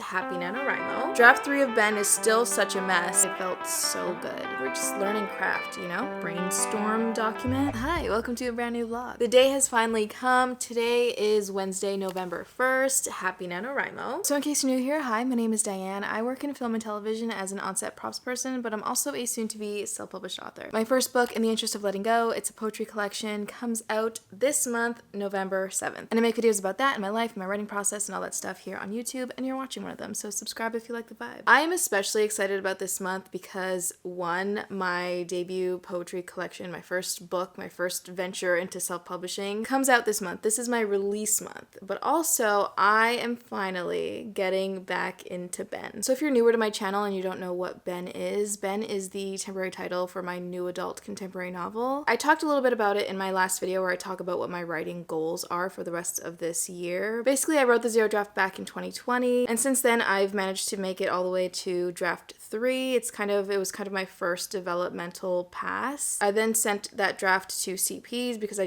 happy NaNoWriMo. Draft 3 of Ben is still such a mess. It felt so good. We're just learning craft, you know? Brainstorm document. Hi, welcome to a brand new vlog. The day has finally come. Today is Wednesday, November 1st. Happy NaNoWriMo. So in case you're new here, hi, my name is Diane. I work in film and television as an on-set props person, but I'm also a soon-to-be self-published author. My first book, In the Interest of Letting Go, it's a poetry collection, comes out this month, November 7th. And I make videos about that and my life, my writing process, and all that stuff here on YouTube, and you're watching one of them, so subscribe if you like the vibe. I am especially excited about this month because, one, my debut poetry collection, my first book, my first venture into self-publishing, comes out this month. This is my release month. But also, I am finally getting back into Ben. So if you're newer to my channel and you don't know what Ben is the temporary title for my new adult contemporary novel. I talked a little bit about it in my last video where I talk about what my writing goals are for the rest of this year. Basically, I wrote the zero draft back in 2020, and since then I've managed to make it all the way to draft 3. It was kind of my first developmental pass. I then sent that draft to CPs because I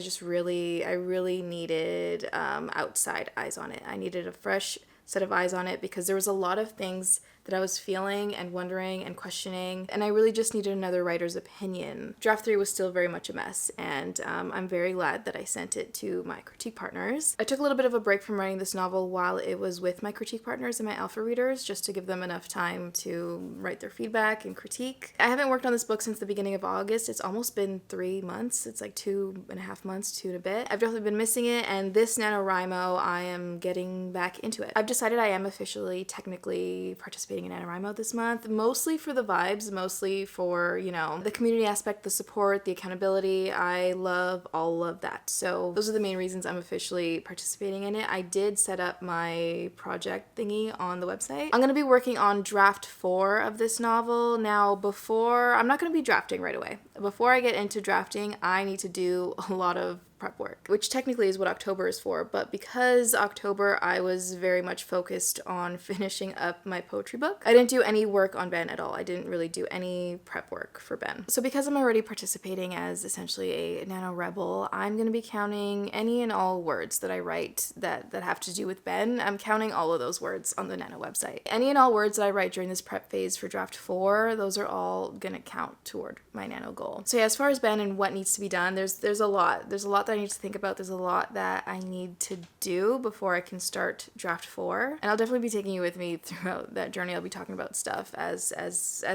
really needed outside eyes on it. I needed a fresh set of eyes on it because there was a lot of things that I was feeling and wondering and questioning, and I really just needed another writer's opinion. Draft 3 was still very much a mess, and I'm very glad that I sent it to my critique partners. I took a little bit of a break from writing this novel while it was with my critique partners and my alpha readers, just to give them enough time to write their feedback and critique. I haven't worked on this book since the beginning of August. It's almost been 3 months. It's like 2.5 months, 2 and a bit. I've definitely been missing it, and this NaNoWriMo, I am getting back into it. I've decided I am officially, technically participating in NaNoWriMo this month, mostly for the vibes, mostly for, you know, the community aspect, the support, the accountability. I love all of that. So those are the main reasons I'm officially participating in it. I did set up my project thingy on the website. I'm going to be working on draft 4 of this novel. Now, I'm not going to be drafting right away. Before I get into drafting, I need to do a lot of prep work, which technically is what October is for, but because October I was very much focused on finishing up my poetry book, I didn't do any work on Ben at all. I didn't really do any prep work for Ben. So because I'm already participating as essentially a NaNoRebel, I'm going to be counting any and all words that I write that have to do with Ben. I'm counting all of those words on the Nano website. Any and all words that I write during this prep phase for draft 4, those are all going to count toward my Nano goal. So yeah, as far as Ben and what needs to be done, there's a lot that I need to think about. There's a lot that I need to do before I can start draft 4, and I'll definitely be taking you with me throughout that journey. I'll be talking about stuff as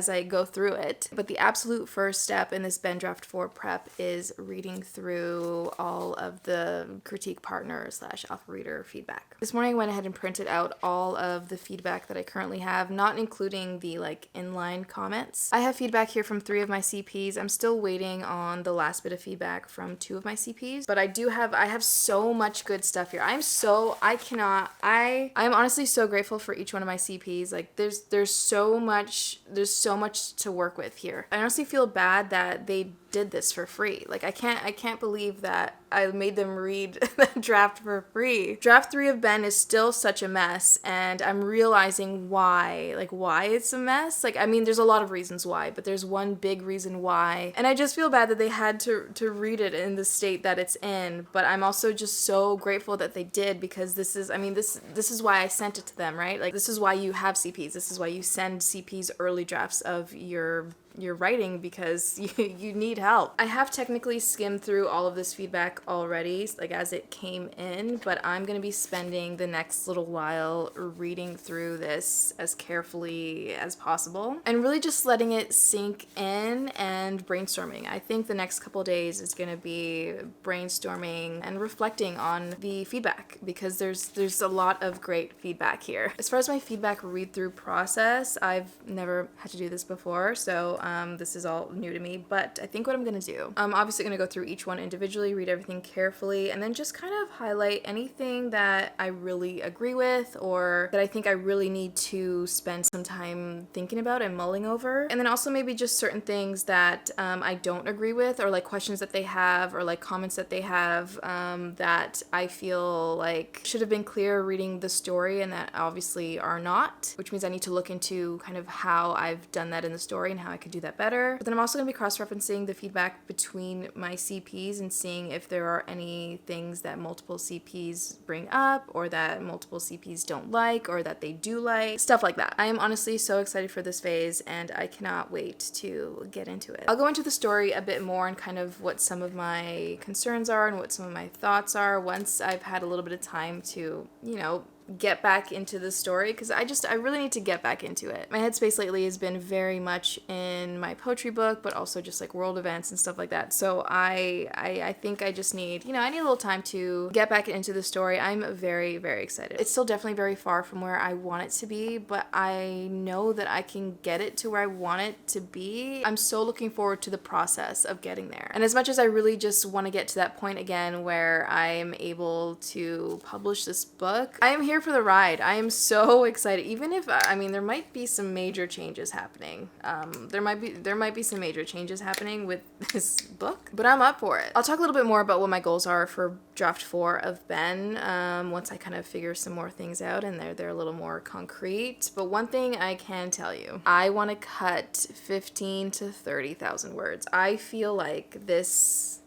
I go through it. But the absolute first step in this Ben draft 4 prep is reading through all of the critique partner / alpha reader feedback. This morning I went ahead and printed out all of the feedback that I currently have, not including the inline comments. I have feedback here from 3 of my CPs. I'm still waiting on the last bit of feedback from 2 of my CPs, but I have so much good stuff here. I'm honestly so grateful for each one of my CPs. Like there's so much to work with here. I honestly feel bad that they did this for free. Like I can't believe that I made them read the draft for free. Draft 3 of Ben is still such a mess, and I'm realizing why it's a mess. I mean, there's a lot of reasons why, but there's one big reason why. And I just feel bad that they had to read it in the state that it's in, but I'm also just so grateful that they did, because this is why I sent it to them, right? Like, this is why you have CPs. This is why you send CPs early drafts of your writing, because you need help. I have technically skimmed through all of this feedback already, as it came in, but I'm going to be spending the next little while reading through this as carefully as possible and really just letting it sink in and brainstorming. I think the next couple days is going to be brainstorming and reflecting on the feedback, because there's a lot of great feedback here. As far as my feedback read-through process, I've never had to do this before, so this is all new to me, but I think what I'm going to do, I'm obviously going to go through each one individually, read everything carefully, and then just kind of highlight anything that I really agree with or that I think I really need to spend some time thinking about and mulling over. And then also maybe just certain things that I don't agree with, or questions that they have, or comments that they have that I feel should have been clear reading the story and that obviously are not, which means I need to look into kind of how I've done that in the story and how I could do do that better. But then I'm also going to be cross-referencing the feedback between my CPs and seeing if there are any things that multiple CPs bring up or that multiple CPs don't like or that they do like, stuff like that. I am honestly so excited for this phase and I cannot wait to get into it. I'll go into the story a bit more and kind of what some of my concerns are and what some of my thoughts are once I've had a little bit of time to, get back into the story, because I really need to get back into it. My headspace lately has been very much in my poetry book, but also just like world events and stuff like that. So I think I just need, I need a little time to get back into the story. I'm very, very excited. It's still definitely very far from where I want it to be, but I know that I can get it to where I want it to be. I'm so looking forward to the process of getting there. And as much as I really just want to get to that point again where I'm able to publish this book, I am here for the ride. I am so excited. Even if there might be some major changes happening. There might be some major changes happening with this book, but I'm up for it. I'll talk a little bit more about what my goals are for draft 4 of Ben once I kind of figure some more things out and they're a little more concrete. But one thing I can tell you, I want to cut 15 to 30,000 words. I feel like this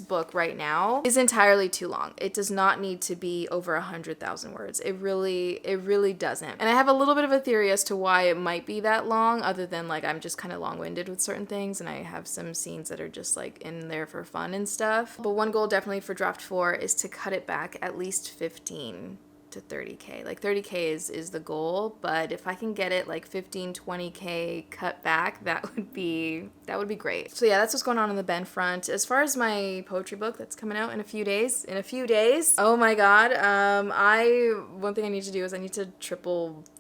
book right now is entirely too long. It does not need to be over 100,000 words. It really doesn't. And I have a little bit of a theory as to why it might be that long, other than like I'm just kind of long-winded with certain things and I have some scenes that are just like in there for fun and stuff. But one goal definitely for draft 4 is to cut it back at least 15 to 30K. Like 30K is the goal, but if I can get it like 15, 20K cut back, that would be great. So yeah, that's what's going on the Ben front. As far as my poetry book that's coming out in a few days, oh my god, one thing I need to do is I need to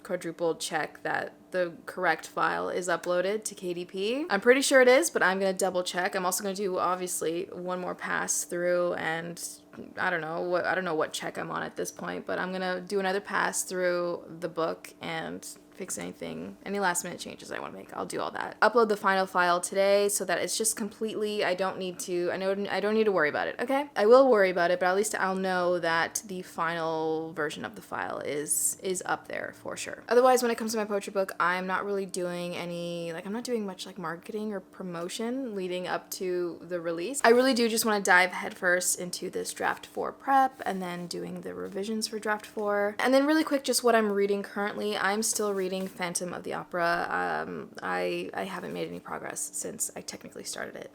quadruple check that the correct file is uploaded to KDP. I'm pretty sure it is, but I'm gonna double check. I'm also gonna do obviously one more pass through, and I don't know what check I'm on at this point, but I'm gonna do another pass through the book and fix any last minute changes I want to make. I'll do all that. Upload the final file today so that it's just completely, I don't need to worry about it, okay? I will worry about it, but at least I'll know that the final version of the file is up there for sure. Otherwise, when it comes to my poetry book, I'm not really doing I'm not doing much like marketing or promotion leading up to the release. I really do just want to dive headfirst into this draft 4 prep and then doing the revisions for draft 4. And then really quick, just what I'm reading currently. I'm still reading Phantom of the Opera. I haven't made any progress since I technically started it,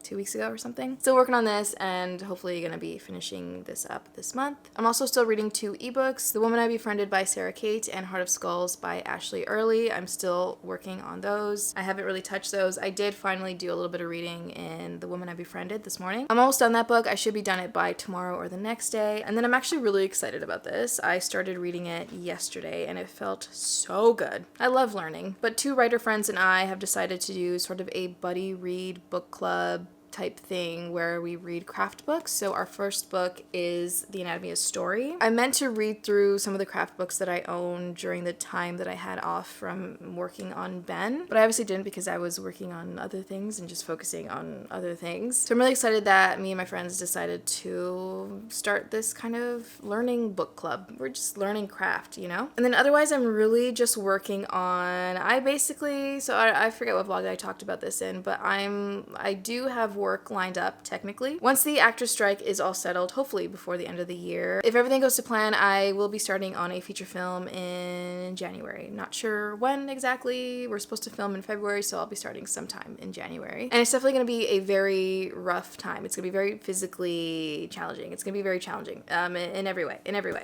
2 weeks ago or something. Still working on this and hopefully gonna be finishing this up this month. I'm also still reading 2 ebooks, The Woman I Befriended by Sarah Kate and Heart of Skulls by Ashley Early. I'm still working on those. I haven't really touched those. I did finally do a little bit of reading in The Woman I Befriended this morning. I'm almost done that book. I should be done it by tomorrow or the next day. And then I'm actually really excited about this. I started reading it yesterday and it felt so good. I love learning, but 2 writer friends and I have decided to do sort of a buddy read book club type thing where we read craft books. So our first book is The Anatomy of Story. I meant to read through some of the craft books that I owned during the time that I had off from working on Ben, but I obviously didn't because I was working on other things and just focusing on other things. So I'm really excited that me and my friends decided to start this kind of learning book club. We're just learning craft, And then otherwise I'm really just working on, I forget what vlog I talked about this in, but I do have work lined up technically. Once the actor strike is all settled, hopefully before the end of the year, if everything goes to plan, I will be starting on a feature film in January. Not sure when exactly. We're supposed to film in February, so I'll be starting sometime in January. And it's definitely going to be a very rough time. It's going to be very physically challenging. It's going to be very challenging in every way.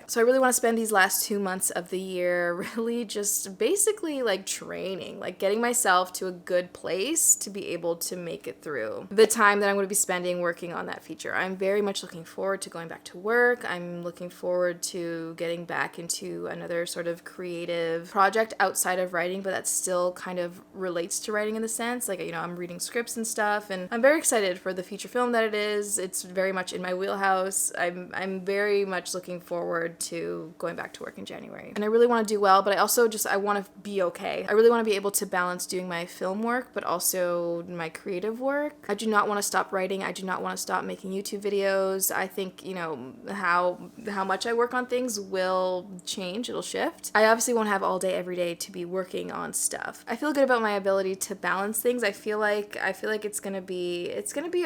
So I really want to spend these last 2 months of the year really just basically like training, like getting myself to a good place to be able to make it through the time that I'm going to be spending working on that feature. I'm very much looking forward to going back to work. I'm looking forward to getting back into another sort of creative project outside of writing, but that still kind of relates to writing in the sense, like, I'm reading scripts and stuff, and I'm very excited for the feature film that it is. It's very much in my wheelhouse. I'm very much looking forward to going back to work in January. And I really want to do well, but I want to be okay. I really want to be able to balance doing my film work, but also my creative work. I do not want to to stop writing. I do not want to stop making YouTube videos. I think, you know, how much I work on things will change. It'll shift. I obviously won't have all day every day to be working on stuff. I feel good about my ability to balance things. I feel like it's gonna be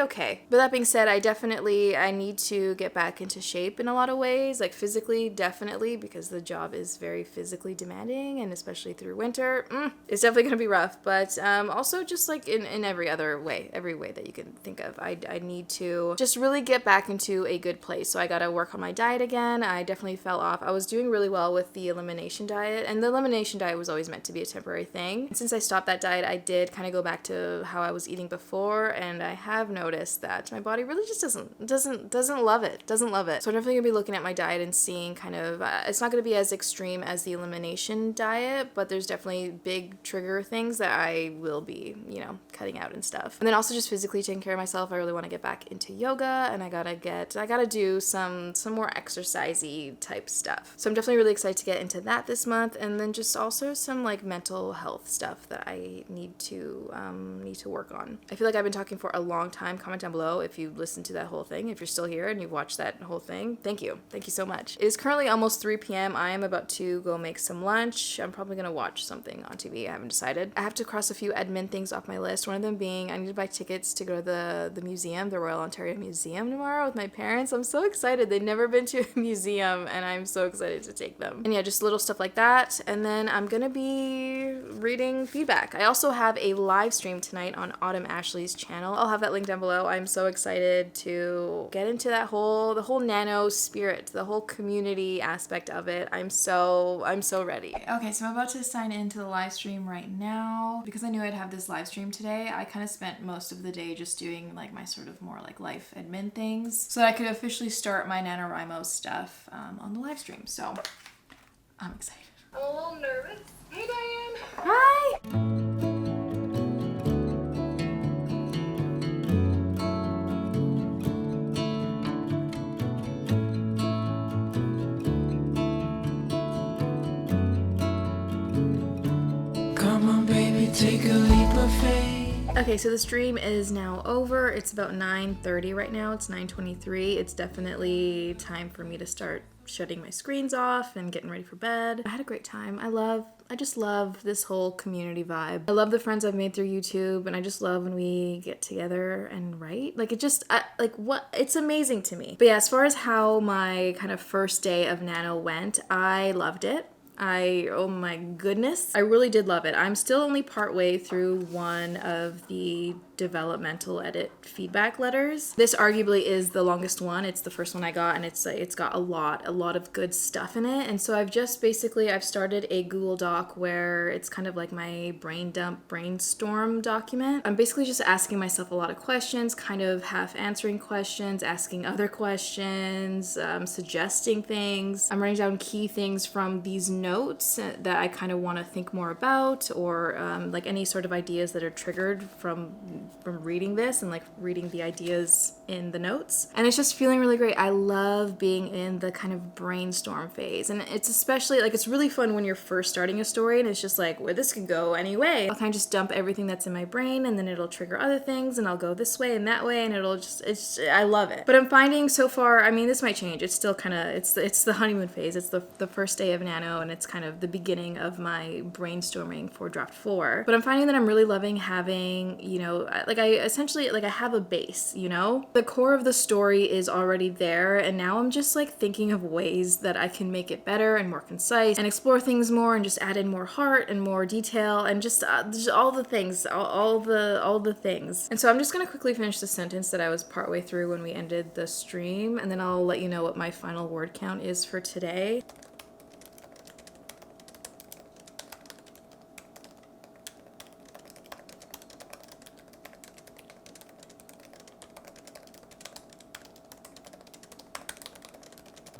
okay. But that being said, I need to get back into shape in a lot of ways, like physically, definitely, because the job is very physically demanding, and especially through winter, it's definitely gonna be rough. But also just like in every way that you can think of, I need to just really get back into a good place. So I gotta work on my diet again. I definitely fell off. I was doing really well with the elimination diet, and the elimination diet was always meant to be a temporary thing. And since I stopped that diet, I did kind of go back to how I was eating before, and I have noticed that my body really just doesn't love it. So I'm definitely gonna be looking at my diet and seeing kind of, it's not gonna be as extreme as the elimination diet, but there's definitely big trigger things that I will be, you know, cutting out and stuff. And then also just physically taking care of myself. I really want to get back into yoga, and I gotta do some more exercisey type stuff. So I'm definitely really excited to get into that this month, and then just also some like mental health stuff that I need to work on. I feel like I've been talking for a long time. Comment down below if you listened to that whole thing. If you're still here and you've watched that whole thing, thank you so much. It is currently almost 3 p.m. I am about to go make some lunch. I'm probably gonna watch something on TV. I haven't decided. I have to cross a few admin things off my list. One of them being I need to buy tickets to go to the museum, the Royal Ontario Museum, tomorrow with my parents. I'm so excited. They've never been to a museum, and I'm so excited to take them. And yeah, just little stuff like that. And then I'm gonna be reading feedback. I also have a live stream tonight on Autumn Ashley's channel. I'll have that link down below. I'm so excited to get into the whole nano spirit, the whole community aspect of it. I'm so ready. Okay, so I'm about to sign into the live stream right now. Because I knew I'd have this live stream today, I kind of spent most of the day just doing like my sort of more like life admin things so that I could officially start my NaNoWriMo stuff on the live stream. So I'm excited. I'm a little nervous. Hey, Diane. Hi! Come on, baby, take a leap of faith. Okay, so the stream is now over. It's about 9:30 right now. It's 9:23. It's definitely time for me to start shutting my screens off and getting ready for bed. I had a great time. I just love this whole community vibe. I love the friends I've made through YouTube, and I just love when we get together and write. Like, it's amazing to me. But yeah, as far as how my kind of first day of Nano went, I loved it. Oh my goodness, I really did love it. I'm still only partway through one of the developmental edit feedback letters. This arguably is the longest one. It's the first one I got, and it's got a lot of good stuff in it. And so I've started a Google Doc where it's kind of like my brainstorm document. I'm basically just asking myself a lot of questions, kind of half answering questions, asking other questions, suggesting things. I'm writing down key things from these notes that I kind of want to think more about, or like any sort of ideas that are triggered from reading this and like reading the ideas in the notes. And it's just feeling really great. I love being in the kind of brainstorm phase, and it's especially like, it's really fun when you're first starting a story and it's just like, well, this could go any way. I'll kind of just dump everything that's in my brain, and then it'll trigger other things, and I'll go this way and that way, and I love it. But I'm finding so far, I mean, this might change. It's still kind of, it's the honeymoon phase. It's the first day of Nano, and it's kind of the beginning of my brainstorming for draft 4. But I'm finding that I'm really loving having, you know, I have a base, you know? The core of the story is already there, and now I'm just like thinking of ways that I can make it better and more concise and explore things more and just add in more heart and more detail and just all the things, all the things. And so I'm just gonna quickly finish the sentence that I was partway through when we ended the stream, and then I'll let you know what my final word count is for today.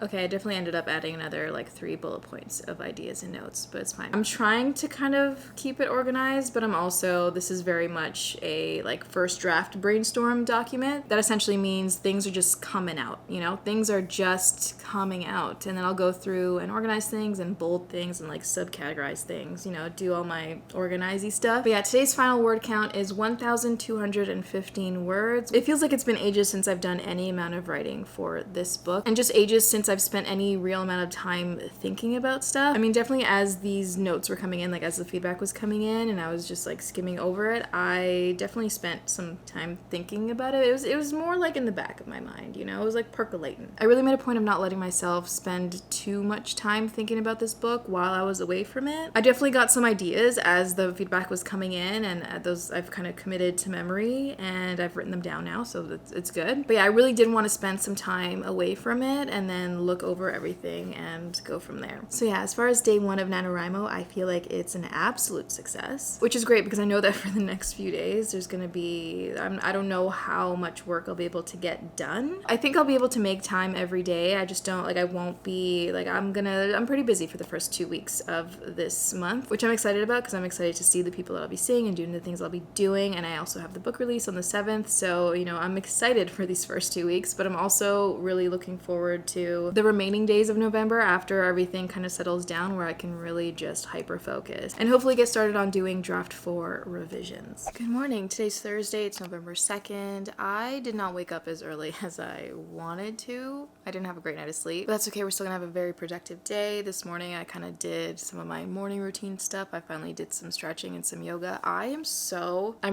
Okay, I definitely ended up adding another like 3 bullet points of ideas and notes, but it's fine. I'm trying to kind of keep it organized, but I'm also, this is very much a like first draft brainstorm document. That essentially means things are just coming out, you know? Things are just coming out. And then I'll go through and organize things and bold things and like subcategorize things, you know, do all my organizy stuff. But yeah, today's final word count is 1,215 words. It feels like it's been ages since I've done any amount of writing for this book, and just ages since I've spent any real amount of time thinking about stuff. I mean, definitely as these notes were coming in, like as the feedback was coming in and I was just like skimming over it, I definitely spent some time thinking about it. It was more like in the back of my mind, you know, it was like percolating. I really made a point of not letting myself spend too much time thinking about this book while I was away from it. I definitely got some ideas as the feedback was coming in, and those I've kind of committed to memory and I've written them down now, so it's good. But yeah, I really did want to spend some time away from it and then look over everything and go from there. So yeah, as far as day 1 of NaNoWriMo, I feel like it's an absolute success, which is great because I know that for the next few days there's gonna be, I don't know how much work I'll be able to get done. I think I'll be able to make time every day. I just don't, like, I won't be, like, I'm pretty busy for the first 2 weeks of this month, which I'm excited about because I'm excited to see the people that I'll be seeing and doing the things I'll be doing. And I also have the book release on the 7th, so, you know, I'm excited for these first 2 weeks, but I'm also really looking forward to the remaining days of November after everything kind of settles down, where I can really just hyper focus and hopefully get started on doing draft 4 revisions. Good morning. Today's Thursday. It's November 2nd. I did not wake up as early as I wanted to. I didn't have a great night of sleep, but that's okay. We're still gonna have a very productive day. This morning I kind of did some of my morning routine stuff. I finally did some stretching and some yoga. I'm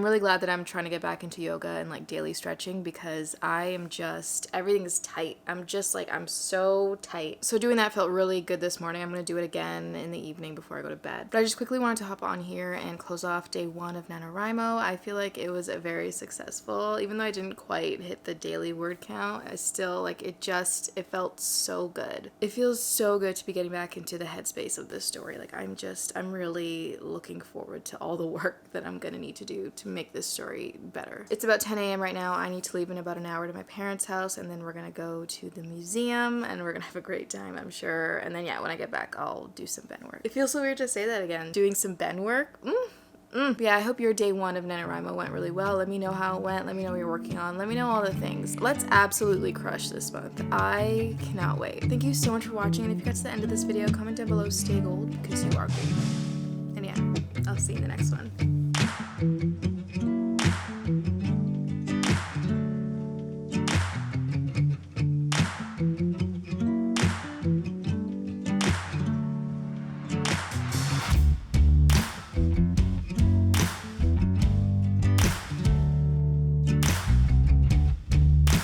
really glad that I'm trying to get back into yoga and like daily stretching, because everything is tight. I'm so tight. So doing that felt really good this morning. I'm gonna do it again in the evening before I go to bed. But I just quickly wanted to hop on here and close off day 1 of NaNoWriMo. I feel like it was very successful. Even though I didn't quite hit the daily word count, I still, like, it felt so good. It feels so good to be getting back into the headspace of this story. Like, I'm really looking forward to all the work that I'm gonna need to do to make this story better. It's about 10 a.m. right now. I need to leave in about an hour to my parents' house, and then we're gonna go to the museum and we're gonna have a great time, I'm sure. And then yeah, when I get back, I'll do some Ben work. It feels so weird to say that again. Doing some Ben work? Yeah, I hope your day 1 of NaNoWriMo went really well. Let me know how it went. Let me know what you're working on. Let me know all the things. Let's absolutely crush this month. I cannot wait. Thank you so much for watching. And if you got to the end of this video, comment down below, stay gold, because you are gold. And yeah, I'll see you in the next one.